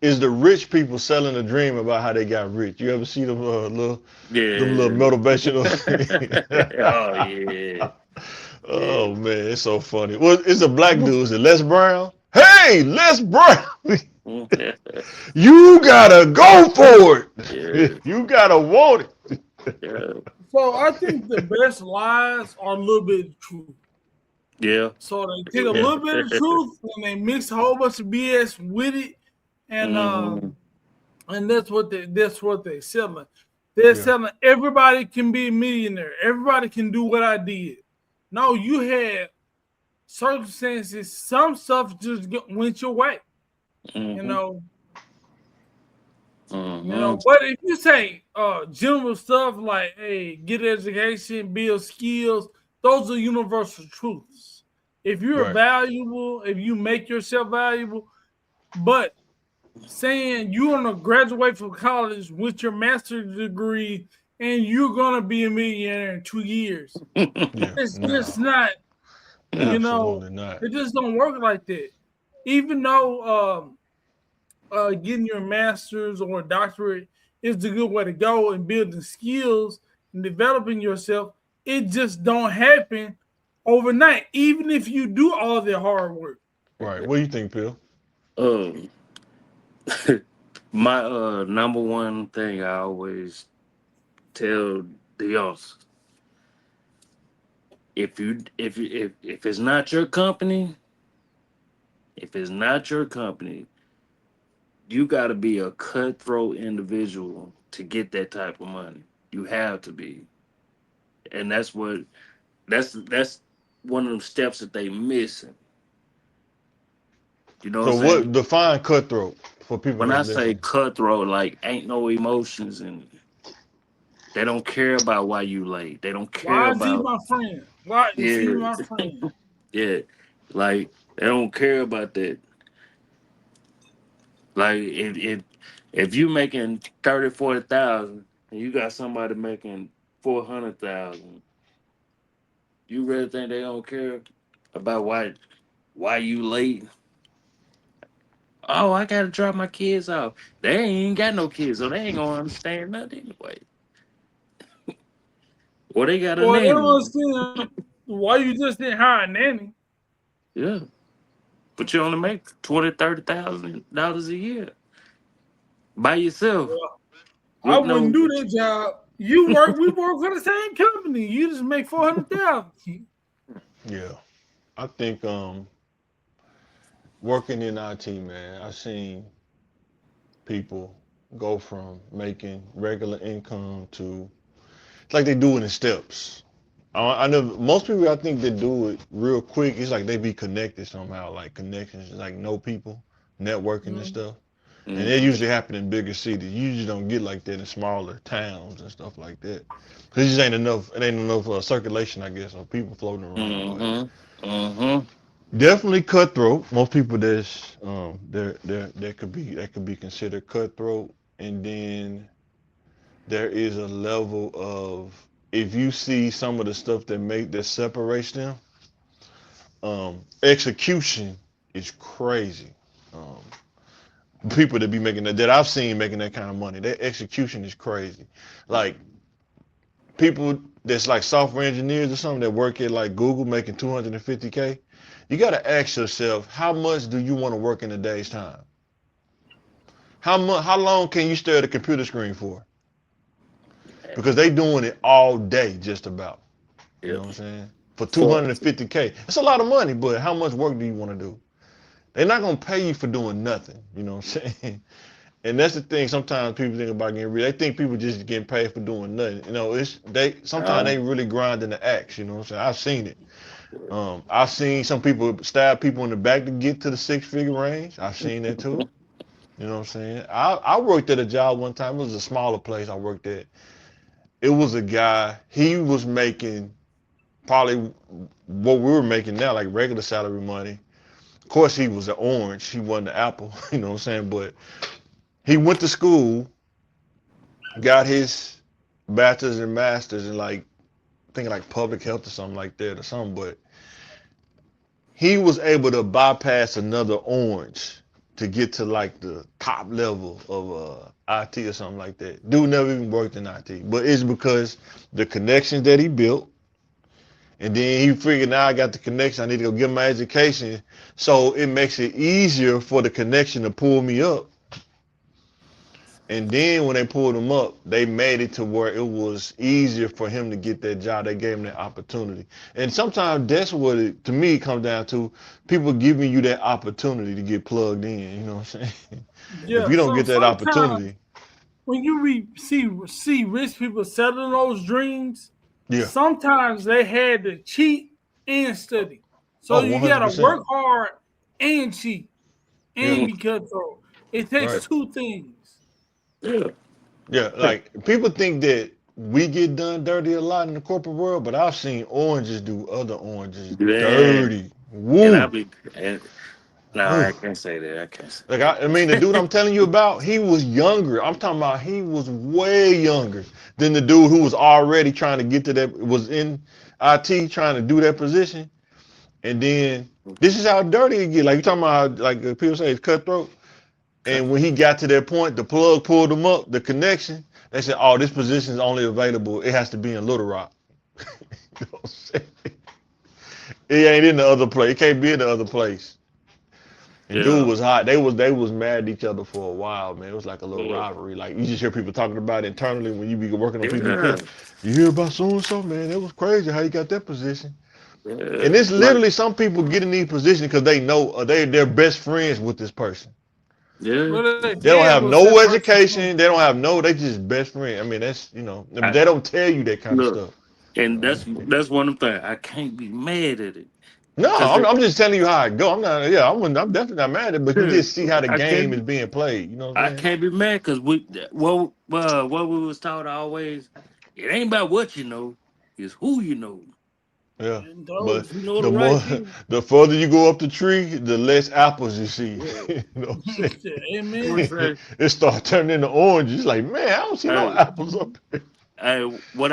is the rich people selling a dream about how they got rich. You ever see them little Yeah. motivational? Oh yeah. Yeah. Oh man, it's so funny. Well, it's a black dude. Is it Les Brown? Hey, Les Brown, you gotta go for it. Yeah. You gotta want it. Yeah. So I think the best lies are a little bit of truth. Yeah. So they take a Yeah. little bit of truth and they mix a whole bunch of BS with it, and Hmm. that's what they're selling. They're Yeah, selling everybody can be a millionaire. Everybody can do what I did. No, you had circumstances. Some stuff just went your way. You Hmm. know, Hmm. But if you say general stuff like, "Hey, get education, build skills," those are universal truths. If you're right. valuable, if you make yourself valuable, but saying you're gonna graduate from college with your master's degree and you're gonna be a millionaire in 2 years, Yeah, it's nah, just not. You know, absolutely not. it just don't work like that. Even though getting your master's or a doctorate is the good way to go and building skills and developing yourself. It just don't happen overnight, even if you do all the hard work. Right. What do you think, Bill? um, my number one thing I always tell the youngsters, if it's not your company, if it's not your company, you got to be a cutthroat individual to get that type of money. You have to be, and that's one of them steps that they missing. You know what I'm So, saying? what define cutthroat for people When that's I say listening? cutthroat, like ain't no emotions and they don't care about why you late. They don't care Why is he about my friend? Why is he yeah, my friend? yeah. Like they don't care about that. Like if you making 30, 40,000 and you got somebody making 400,000, you really think they don't care about why you late? Oh, I gotta drop my kids off. They ain't got no kids, so they ain't gonna understand nothing anyway. Or they got a Or they don't nanny. understand why you just didn't hire a nanny. Yeah. But you only make 20, 30,000 dollars a year by yourself Well, I with wouldn't no. do that job. You work, we work for the same company. You just make 400,000. Yeah, I think working in IT, man, I've seen people go from making regular income to it's like they do it in steps. I know most people I think they do it real quick. It's like they be connected somehow, like connections, like know people, networking and Mhm. stuff. And they Mhm. usually happen in bigger cities. You usually don't get like that in smaller towns and stuff like that. Cause it just ain't enough. It ain't enough circulation, I guess, or people floating around. But Mhm. Mhm. definitely cutthroat. Most people that's that could be considered cutthroat. And then there is a level of if you see some of the stuff that separates them, execution is crazy. Um, People that be making that I've seen making that kind of money, their execution is crazy. Like people that's like software engineers or something that work at like Google making 250K. You got to ask yourself, how much do you want to work in a day's time? How long can you stare at a computer screen for? Because they doing it all day, just about. You know Yep. what I'm saying? For For 250K, that's a lot of money. But how much work do you want to do? They're not gonna pay you for doing nothing. You know what I'm saying? And that's the thing. Sometimes people think about getting rich. They think people just getting paid for doing nothing. You know, it's they. Sometimes uh, they really grinding the axe. You know what I'm saying? I've seen it. I've seen some people stab people in the back to get to the 6 figure range. I've seen that too. You know what I'm saying? I worked at a job one time. It was a smaller place I worked at. It was a guy. He was making probably what we were making now, like regular salary money. Of course, he was an orange. He wasn't an apple. You know what I'm saying? But he went to school, got his bachelor's and master's in like thinking like public health or something like that or something. But he was able to bypass another orange to get to like the top level of IT or something like that. Dude never even worked in IT, but it's because the connections that he built, and then he figured, now I got the connection, I need to go get my education, so it makes it easier for the connection to pull me up. And then when they pulled him up, they made it to where it was easier for him to get that job. They gave him that opportunity. And sometimes that's what it, to me, comes down to, people giving you that opportunity to get plugged in. You know what I'm saying? If Yeah. you don't So get that sometimes opportunity, when you see rich people selling those dreams, yeah. sometimes they had to cheat and study. So Oh, you gotta 100%. work hard and cheat Yeah, and be cutthroat. It takes right. two things. Yeah. Yeah, like people think that we get done dirty a lot in the corporate world, but I've seen oranges do other oranges Man. dirty. And I Woo. be and no, Whew. I can't say that. I can't say Like I mean, the dude I'm telling you about, he was younger. I'm talking about he was way younger than the dude who was already trying to get to that, was in IT trying to do that position. And then this is how dirty it get. Like you talking about how, like people say it's cutthroat. And when he got to that point, the plug pulled him up, the connection. They said, "Oh, this position is only available. It has to be in Little Rock." You know what I'm saying? It ain't in the other place. It can't be in the other place. And dude Yeah. was hot. They was mad at each other for a while, man. It was like a little Yeah. rivalry. Like you just hear people talking about it internally when you be working on Yeah. PVP. You hear about so and so, man. That was crazy how he got that position. Yeah. And it's Like, literally some people get in these positions because they know they're best friends with this person. yeah. Well, they They don't dad have was that no person too. education. They don't have no. They just best friend. I mean, that's I they don't tell you that kind of look, stuff. and that's one of the things. I can't be mad at it. No, Cause I'm just telling you how I go. I'm not. Yeah, I'm definitely not mad at it. But you just see how the I game is can't being played. You know what I'm I saying? can't be mad because what we was taught always, it ain't about what you know, it's who you know. Yeah. And But those If you know the the right more, people, the further you go up the tree, the less apples you see. yeah. You know what I'm saying? What amen. say? It start turning into oranges. Like, man, I don't see no Hey, apples up there. hey, what